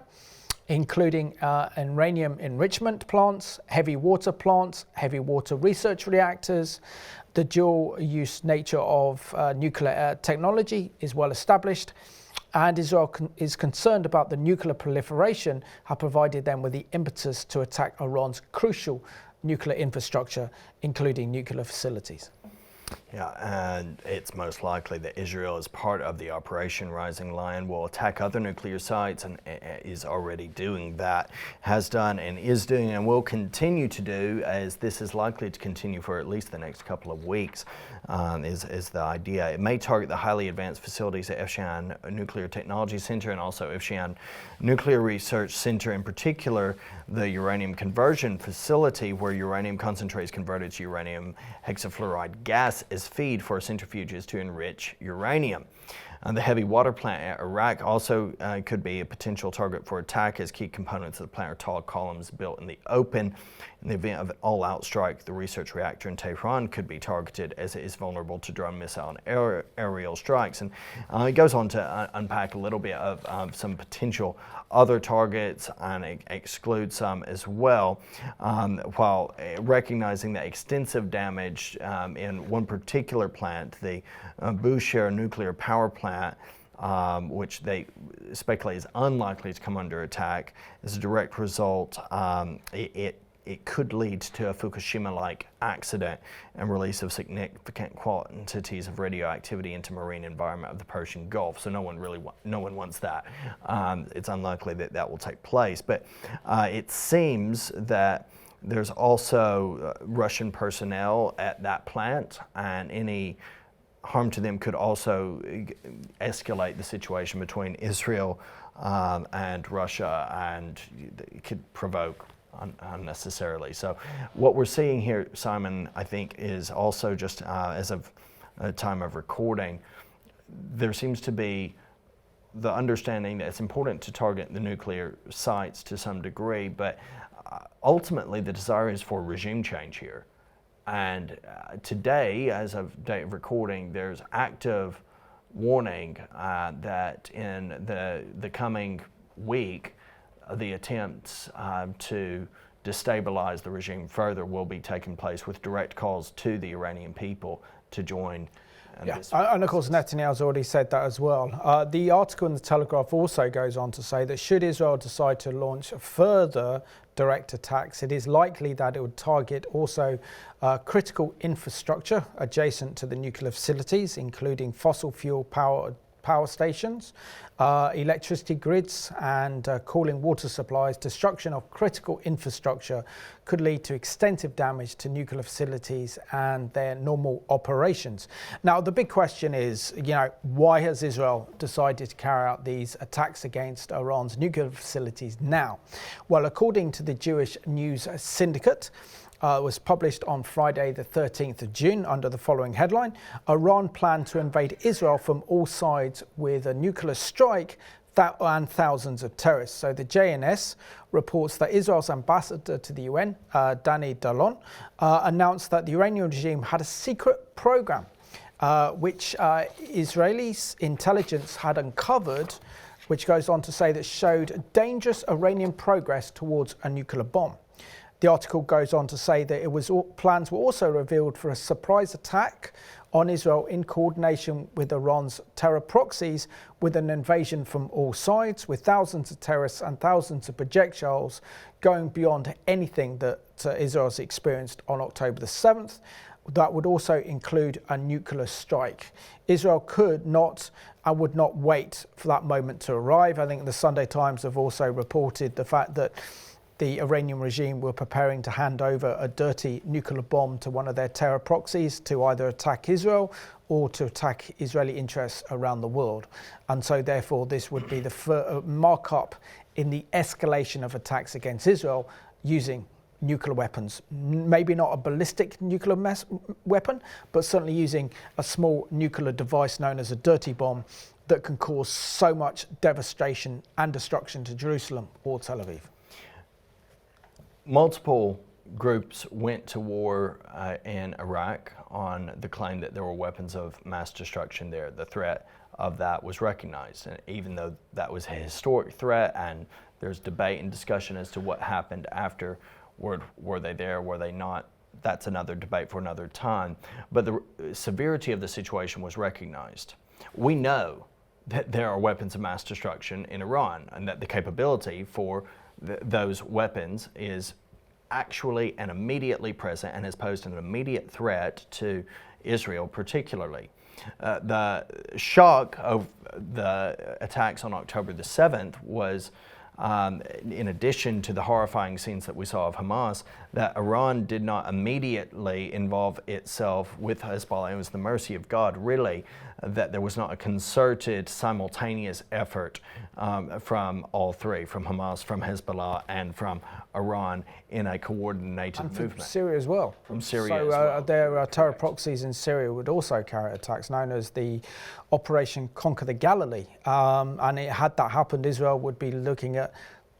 including uranium enrichment plants, heavy water research reactors. The dual-use nature of nuclear technology is well established, and Israel is concerned about the nuclear proliferation have provided them with the impetus to attack Iran's crucial nuclear infrastructure, including nuclear facilities. Yeah, and it's most likely that Israel, as part of the Operation Rising Lion, will attack other nuclear sites, and is already doing that, has done and is doing and will continue to do, as this is likely to continue for at least the next couple of weeks, is the idea. It may target the highly advanced facilities at Efshan Nuclear Technology Center and also Efshan Nuclear Research Center, in particular the uranium conversion facility where uranium concentrate is converted to uranium hexafluoride gas as feed for centrifuges to enrich uranium. The heavy water plant at Iraq also could be a potential target for attack, as key components of the plant are tall columns built in the open. In the event of an all-out strike, the research reactor in Tehran could be targeted, as it is vulnerable to drone, missile, and aerial strikes. And it goes on to unpack a little bit of some potential other targets and exclude some as well, while recognizing that extensive damage in one particular plant, the Bushehr nuclear power plant, which they speculate is unlikely to come under attack. As a direct result, it could lead to a Fukushima-like accident and release of significant quantities of radioactivity into marine environment of the Persian Gulf. So no one wants that. It's unlikely that that will take place. But it seems that there's also Russian personnel at that plant, and any harm to them could also escalate the situation between Israel and Russia, and it could provoke unnecessarily. So what we're seeing here, Simon, I think is also just as of a time of recording, there seems to be the understanding that it's important to target the nuclear sites to some degree, but ultimately the desire is for regime change here. And today, as of date of recording, there's active warning that in the coming week, the attempts to destabilize the regime further will be taking place, with direct calls to the Iranian people to join. And of course Netanyahu's already said that as well. The article in the Telegraph also goes on to say that should Israel decide to launch further direct attacks, it is likely that it would target also critical infrastructure adjacent to the nuclear facilities, including fossil fuel power power stations, electricity grids and cooling water supplies. Destruction of critical infrastructure could lead to extensive damage to nuclear facilities and their normal operations. Now, the big question is, why has Israel decided to carry out these attacks against Iran's nuclear facilities now? Well, according to the Jewish News Syndicate, was published on Friday the 13th of June under the following headline: Iran planned to invade Israel from all sides with a nuclear strike and thousands of terrorists. So the JNS reports that Israel's ambassador to the UN, Danny Danon, announced that the Iranian regime had a secret program which Israeli intelligence had uncovered, which goes on to say that showed dangerous Iranian progress towards a nuclear bomb. The article goes on to say that plans were also revealed for a surprise attack on Israel in coordination with Iran's terror proxies, with an invasion from all sides, with thousands of terrorists and thousands of projectiles going beyond anything that Israel's experienced on October the 7th. That would also include a nuclear strike. Israel could not and would not wait for that moment to arrive. I think the Sunday Times have also reported the fact that the Iranian regime were preparing to hand over a dirty nuclear bomb to one of their terror proxies to either attack Israel or to attack Israeli interests around the world. And so therefore this would be the markup in the escalation of attacks against Israel using nuclear weapons. Maybe not a ballistic nuclear weapon, but certainly using a small nuclear device known as a dirty bomb that can cause so much devastation and destruction to Jerusalem or Tel Aviv. Multiple groups went to war in Iraq on the claim that there were weapons of mass destruction there. The threat of that was recognized, and even though that was a historic threat and there's debate and discussion as to what happened after, were they there, were they not, that's another debate for another time. But the severity of the situation was recognized. We know that there are weapons of mass destruction in Iran, and that the capability for those weapons is actually and immediately present and has posed an immediate threat to Israel particularly. The shock of the attacks on October the 7th was, in addition to the horrifying scenes that we saw of Hamas, that Iran did not immediately involve itself with Hezbollah. It was the mercy of God, really, that there was not a concerted, simultaneous effort from all three, from Hamas, from Hezbollah, and from Iran in a coordinated movement. From Syria as well. From Syria as well. Their terror proxies in Syria would also carry attacks known as the Operation Conquer the Galilee. And had that happened, Israel would be looking at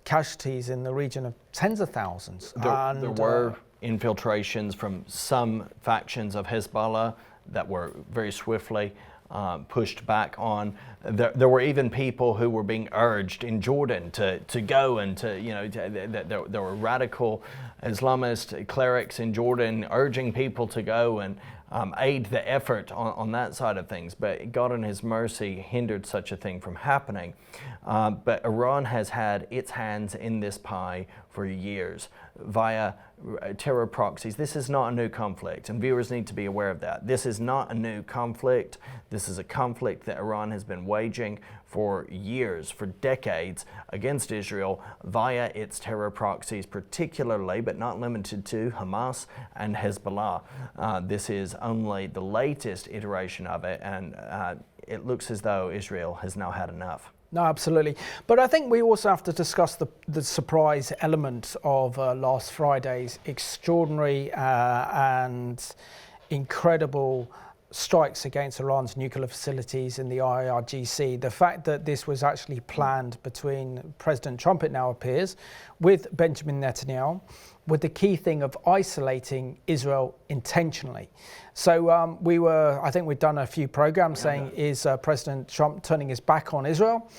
casualties in the region of tens of thousands. There were infiltrations from some factions of Hezbollah that were very swiftly pushed back on. There were even people who were being urged in Jordan to go and there were radical Islamist clerics in Jordan urging people to go and aid the effort on that side of things. But God in His mercy hindered such a thing from happening. But Iran has had its hands in this pie for years via terror proxies. This is not a new conflict, and viewers need to be aware of that. This is not a new conflict. This is a conflict that Iran has been waging for years, for decades, against Israel via its terror proxies, particularly, but not limited to, Hamas and Hezbollah. This is only the latest iteration of it, and it looks as though Israel has now had enough. No, absolutely. But I think we also have to discuss the surprise element of last Friday's extraordinary and incredible strikes against Iran's nuclear facilities in the IRGC. The fact that this was actually planned between President Trump, it now appears, with Benjamin Netanyahu, with the key thing of isolating Israel intentionally. So I think we've done a few programs saying, is President Trump turning his back on Israel,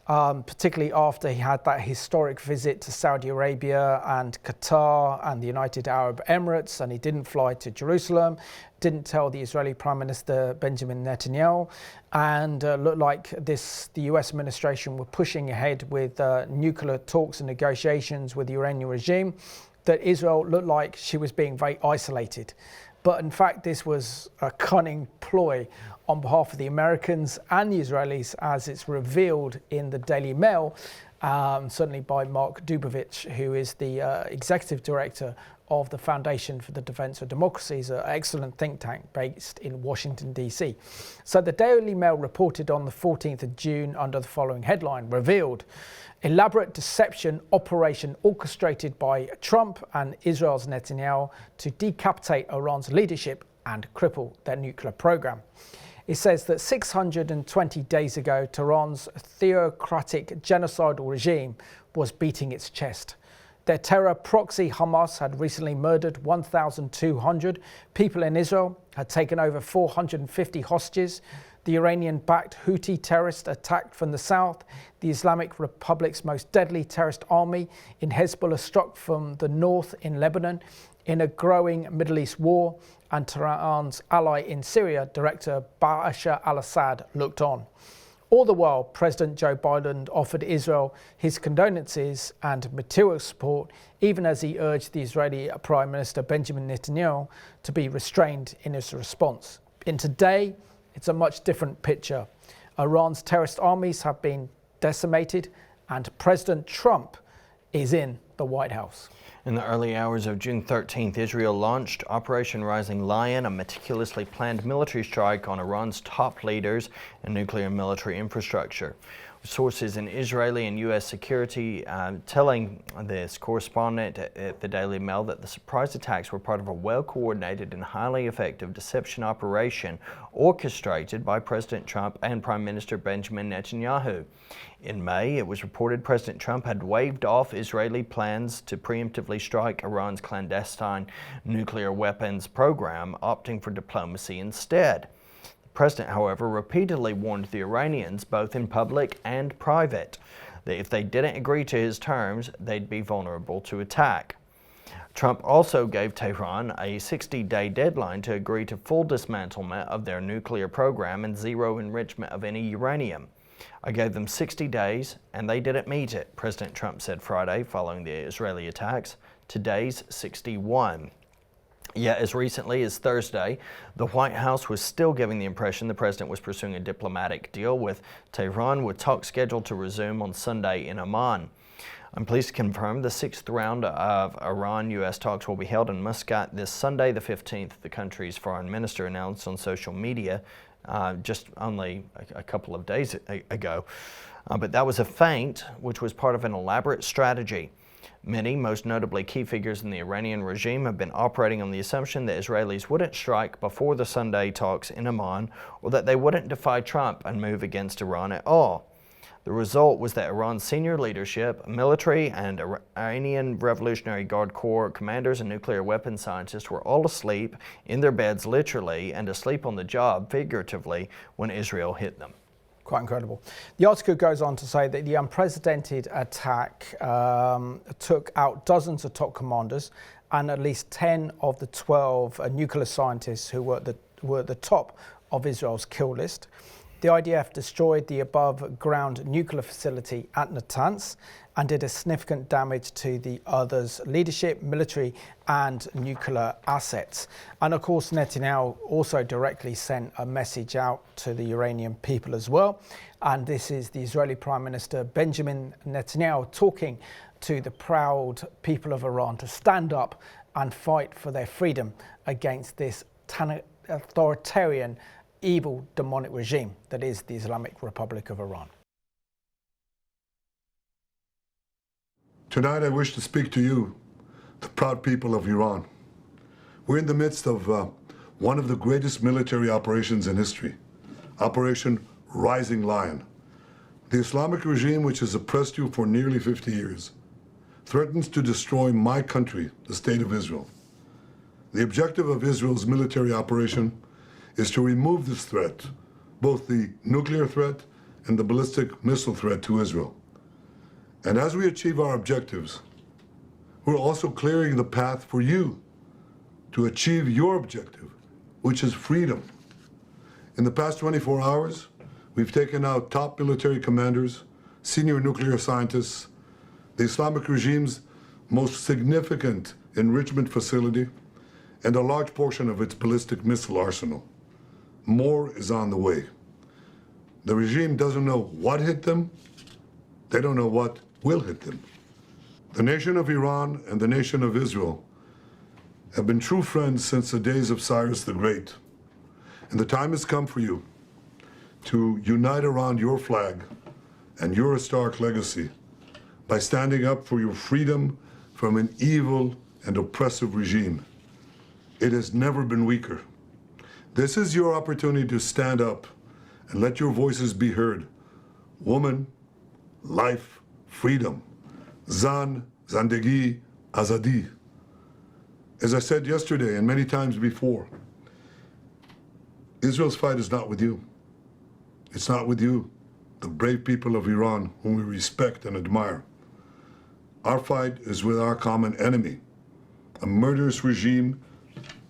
particularly after he had that historic visit to Saudi Arabia and Qatar and the United Arab Emirates, and he didn't fly to Jerusalem, didn't tell the Israeli Prime Minister Benjamin Netanyahu, and looked like the US administration were pushing ahead with nuclear talks and negotiations with the Iranian regime, that Israel looked like she was being very isolated. But in fact, this was a cunning ploy on behalf of the Americans and the Israelis, as it's revealed in the Daily Mail, certainly by Mark Dubovich, who is the executive director of the Foundation for the Defense of Democracy, an excellent think tank based in Washington, D.C. So the Daily Mail reported on the 14th of June under the following headline, revealed elaborate deception operation orchestrated by Trump and Israel's Netanyahu to decapitate Iran's leadership and cripple their nuclear program. It says that 620 days ago, Tehran's theocratic genocidal regime was beating its chest. Their terror proxy Hamas had recently murdered 1,200 people in Israel, had taken over 450 hostages. The Iranian-backed Houthi terrorists attacked from the south. The Islamic Republic's most deadly terrorist army in Hezbollah struck from the north in Lebanon. In a growing Middle East war, and Tehran's ally in Syria, Director Bashar al-Assad, looked on. All the while, President Joe Biden offered Israel his condolences and material support, even as he urged the Israeli Prime Minister Benjamin Netanyahu to be restrained in his response. In today, it's a much different picture. Iran's terrorist armies have been decimated, and President Trump is in the White House. In the early hours of June 13th, Israel launched Operation Rising Lion, a meticulously planned military strike on Iran's top leaders and nuclear and military infrastructure. Sources in Israeli and U.S. security telling this correspondent at the Daily Mail that the surprise attacks were part of a well-coordinated and highly effective deception operation orchestrated by President Trump and Prime Minister Benjamin Netanyahu. In May, it was reported President Trump had waved off Israeli plans to preemptively strike Iran's clandestine nuclear weapons program, opting for diplomacy instead. The president, however, repeatedly warned the Iranians, both in public and private, that if they didn't agree to his terms, they'd be vulnerable to attack. Trump also gave Tehran a 60-day deadline to agree to full dismantlement of their nuclear program and zero enrichment of any uranium. I gave them 60 days, and they didn't meet it, President Trump said Friday following the Israeli attacks. Today's 61. Yet as recently as Thursday, the White House was still giving the impression the president was pursuing a diplomatic deal with Tehran, with talks scheduled to resume on Sunday in Amman. I'm pleased to confirm the sixth round of Iran-U.S. talks will be held in Muscat this Sunday, the 15th, the country's foreign minister announced on social media just only a couple of days ago. But that was a feint, which was part of an elaborate strategy. Many, most notably key figures in the Iranian regime, have been operating on the assumption that Israelis wouldn't strike before the Sunday talks in Amman, or that they wouldn't defy Trump and move against Iran at all. The result was that Iran's senior leadership, military and Iranian Revolutionary Guard Corps commanders and nuclear weapons scientists were all asleep in their beds literally and asleep on the job figuratively when Israel hit them. Quite incredible. The article goes on to say that the unprecedented attack took out dozens of top commanders and at least 10 of the 12 nuclear scientists who were at the top of Israel's kill list. The IDF destroyed the above-ground nuclear facility at Natanz and did a significant damage to the others' leadership, military and nuclear assets. And of course, Netanyahu also directly sent a message out to the Iranian people as well. And this is the Israeli Prime Minister Benjamin Netanyahu talking to the proud people of Iran to stand up and fight for their freedom against this authoritarian, evil, demonic regime that is the Islamic Republic of Iran. Tonight I wish to speak to you, the proud people of Iran. We're in the midst of one of the greatest military operations in history, Operation Rising Lion. The Islamic regime, which has oppressed you for nearly 50 years, threatens to destroy my country, the State of Israel. The objective of Israel's military operation is to remove this threat, both the nuclear threat and the ballistic missile threat to Israel. And as we achieve our objectives, we're also clearing the path for you to achieve your objective, which is freedom. In the past 24 hours, we've taken out top military commanders, senior nuclear scientists, the Islamic regime's most significant enrichment facility, and a large portion of its ballistic missile arsenal. More is on the way. The regime doesn't know what hit them. They don't know what will hit them. The nation of Iran and the nation of Israel have been true friends since the days of Cyrus the Great. And the time has come for you to unite around your flag and your historic legacy by standing up for your freedom from an evil and oppressive regime. It has never been weaker. This is your opportunity to stand up and let your voices be heard. Woman, life, freedom. Zan, Zandegi, Azadi. As I said yesterday and many times before, Israel's fight is not with you. It's not with you, the brave people of Iran whom we respect and admire. Our fight is with our common enemy, a murderous regime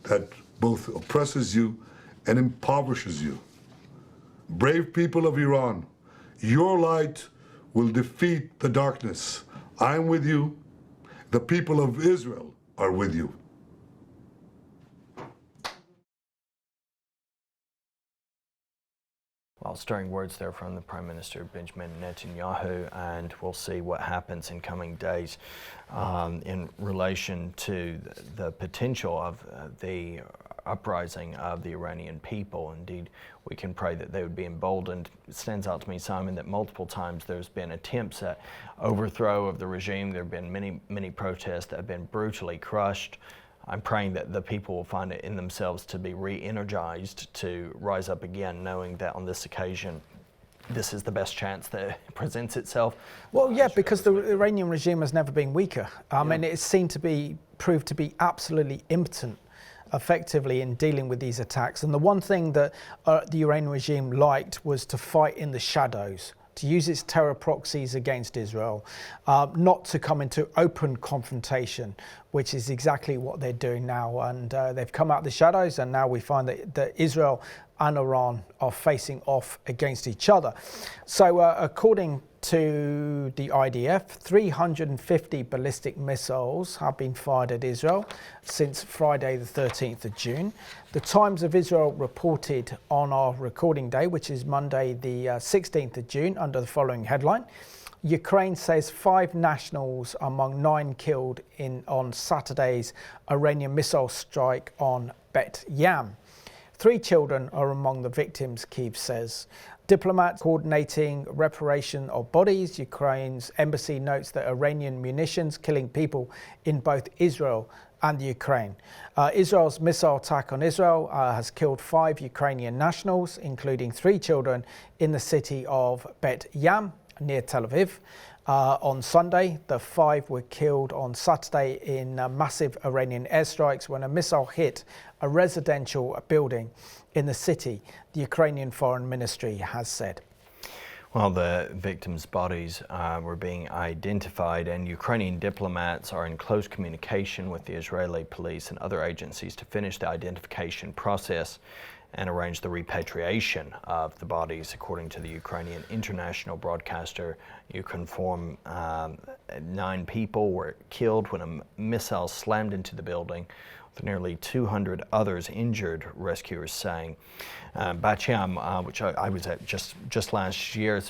that both oppresses you and impoverishes you. Brave people of Iran, your light will defeat the darkness. I am with you. The people of Israel are with you. Well, stirring words there from the Prime Minister Benjamin Netanyahu, and we'll see what happens in coming days in relation to the potential of the uprising of the Iranian people. Indeed, we can pray that they would be emboldened. It stands out to me, Simon, that multiple times there's been attempts at overthrow of the regime. There have been many protests that have been brutally crushed. I'm praying that the people will find it in themselves to be re-energized, to rise up again, knowing that on this occasion, this is the best chance that presents itself. Well, yeah, because the Iranian regime has never been weaker. I mean, it's seen to be proved to be absolutely impotent effectively in dealing with these attacks. And the one thing that the Iranian regime liked was to fight in the shadows, to use its terror proxies against Israel, not to come into open confrontation, which is exactly what they're doing now. And they've come out the shadows, and now we find that Israel and Iran are facing off against each other. So according to the IDF, 350 ballistic missiles have been fired at Israel since Friday the 13th of June. The Times of Israel reported on our recording day, which is Monday the 16th of June, under the following headline: Ukraine says 5 nationals among 9 killed on Saturday's Iranian missile strike on Bet Yam. 3 children are among the victims, Kyiv says. Diplomats coordinating reparation of bodies. Ukraine's embassy notes that Iranian munitions killing people in both Israel and the Ukraine. Israel's missile attack on Israel has killed 5 Ukrainian nationals, including 3 children, in the city of Bet Yam, near Tel Aviv. On Sunday, the 5 were killed on Saturday in massive Iranian airstrikes when a missile hit a residential building in the city, the Ukrainian Foreign Ministry has said. Well, the victims' bodies were being identified, and Ukrainian diplomats are in close communication with the Israeli police and other agencies to finish the identification process and arrange the repatriation of the bodies. According to the Ukrainian international broadcaster, Ukrinform, 9 people were killed when a missile slammed into the building, with nearly 200 others injured, rescuers saying. Bat Yam, which I was at just last year,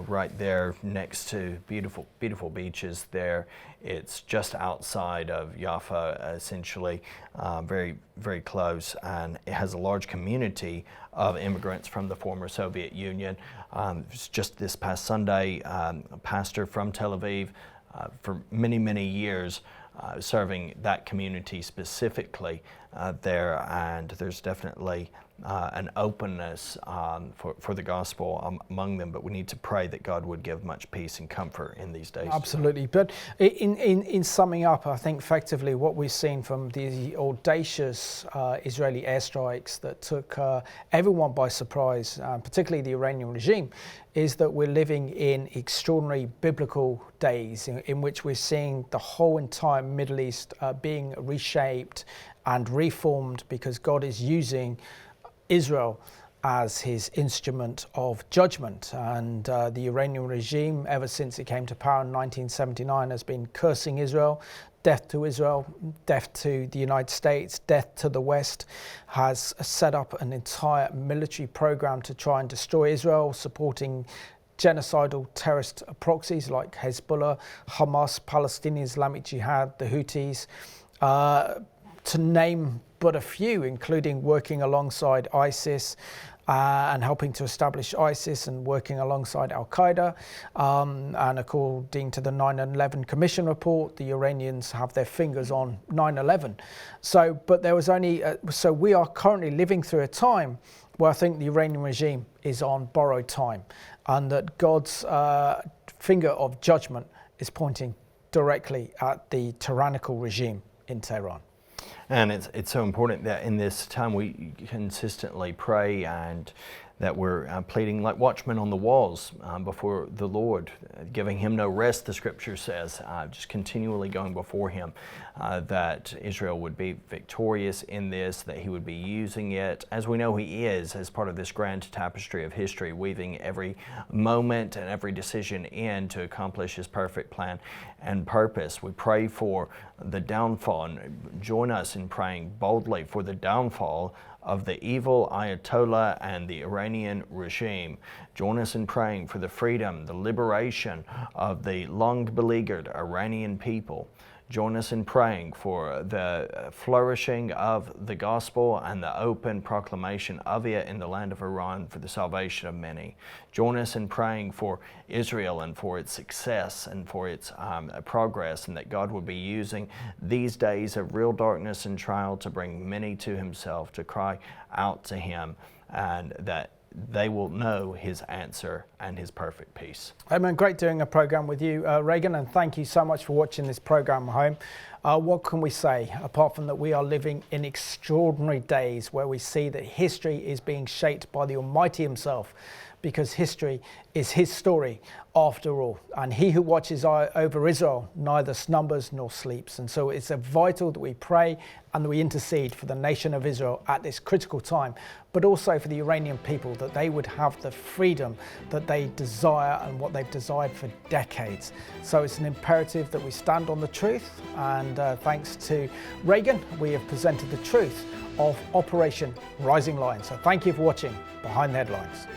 right there next to beautiful beaches there. It's just outside of Jaffa, essentially, very close, and it has a large community of immigrants from the former Soviet Union. Just this past Sunday, a pastor from Tel Aviv, for many years, serving that community specifically there, and there's definitely an openness for the gospel among them, but we need to pray that God would give much peace and comfort in these days. Absolutely. But in summing up, I think effectively what we've seen from the audacious Israeli airstrikes that took everyone by surprise, particularly the Iranian regime, is that we're living in extraordinary biblical days in which we're seeing the whole entire Middle East being reshaped and reformed, because God is using Israel as his instrument of judgment. And the Iranian regime, ever since it came to power in 1979, has been cursing Israel, death to Israel, death to the United States, death to the West, has set up an entire military program to try and destroy Israel, supporting genocidal terrorist proxies like Hezbollah, Hamas, Palestinian Islamic Jihad, the Houthis, to name but a few, including working alongside ISIS and helping to establish ISIS and working alongside Al-Qaeda. And according to the 9/11 Commission report, the Iranians have their fingers on 9/11. So, but there was only, so we are currently living through a time where I think the Iranian regime is on borrowed time, and that God's finger of judgment is pointing directly at the tyrannical regime in Tehran. And it's so important that in this time we consistently pray, and that we're pleading like watchmen on the walls before the Lord, giving him no rest, the scripture says, just continually going before him, that Israel would be victorious in this, that he would be using it, as we know he is, as part of this grand tapestry of history, weaving every moment and every decision in to accomplish his perfect plan and purpose. We pray for the downfall, and join us in praying boldly for the downfall of the evil Ayatollah and the Iranian regime. Join us in praying for the freedom, the liberation of the long-beleaguered Iranian people. Join us in praying for the flourishing of the gospel and the open proclamation of it in the land of Iran for the salvation of many. Join us in praying for Israel and for its success and for its progress, and that God would be using these days of real darkness and trial to bring many to himself, to cry out to him, and that they will know his answer and his perfect peace. Amen. Great doing a program with you, Reagan, and thank you so much for watching this program at home. What can we say apart from that we are living in extraordinary days where we see that history is being shaped by the Almighty himself, because history is his story after all. And he who watches over Israel neither slumbers nor sleeps. And so it's vital that we pray and that we intercede for the nation of Israel at this critical time, but also for the Iranian people, that they would have the freedom that they desire and what they've desired for decades. So it's an imperative that we stand on the truth. And thanks to Reagan, we have presented the truth of Operation Rising Lion. So thank you for watching Behind the Headlines.